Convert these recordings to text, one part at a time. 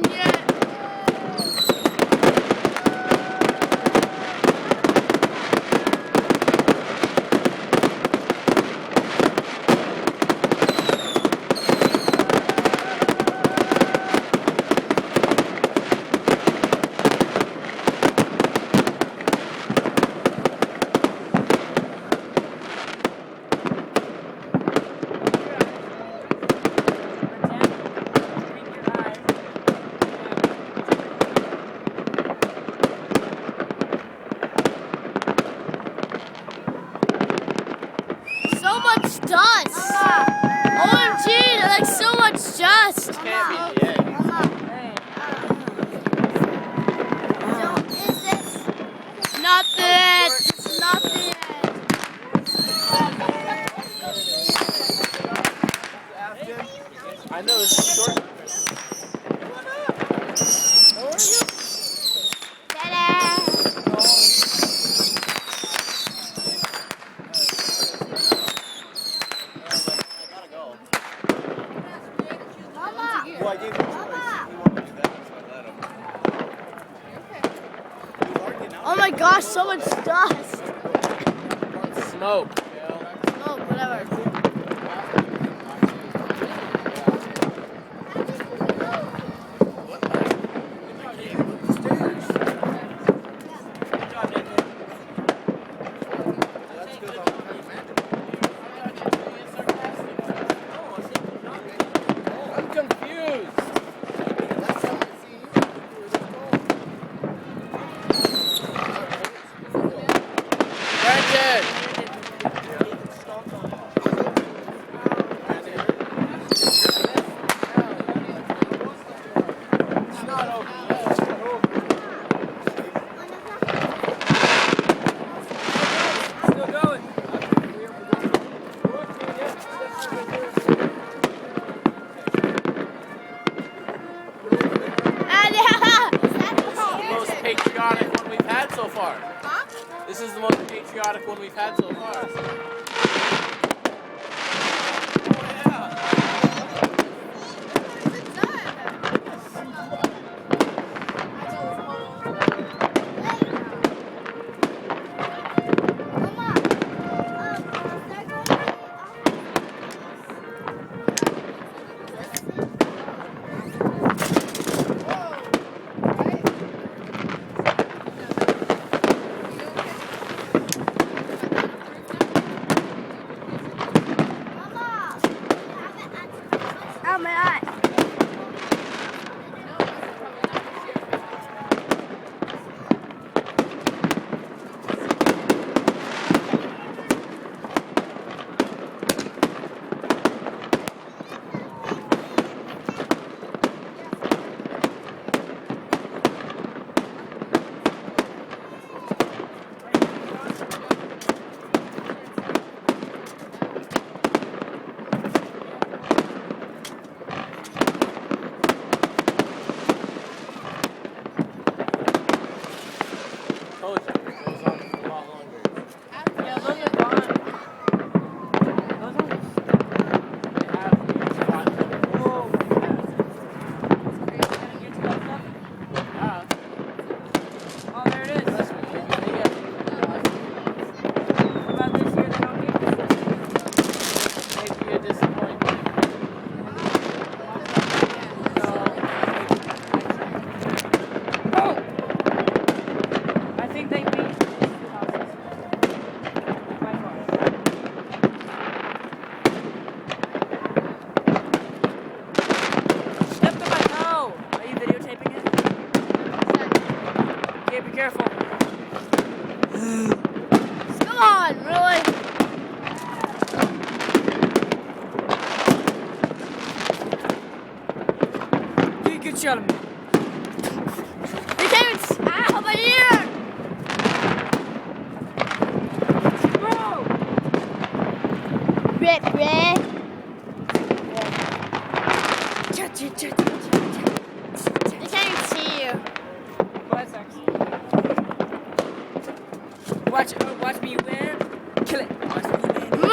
yeah. So much dust. OMG, like so much dust. Can't be the end. Not the end. Not the end. I know this is short. Well, I gave him choice. He wanted to do that, so I let him. Oh my gosh, so much dust. Smoke. Oh, whatever. I'm confused. Brandon! Still going. Most patriotic one we've had so far. This is the most patriotic one we've had so far. Oh my eye. Told you, it goes on for a lot longer. Yeah, those are gone. Those are Oh, there it is. What about this year? They don't need this. Maybe a disappointment. Oh! I think they beat by far. Stepped on my toe. Are you videotaping it? Okay, be careful. Come on, really? Get a good shot of me. You can't even ow, my ear! Rip, rip. They can't even see you. Well, that sucks. Watch me win. Kill it. Watch me win. Move!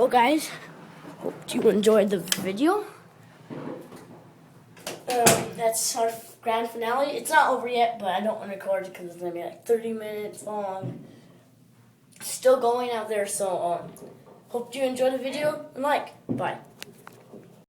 So guys, hope you enjoyed the video. That's our grand finale. It's not over yet, but I don't want to record it because it's going to be like 30 minutes long. Still going out there, so hope you enjoyed the video and like. Bye.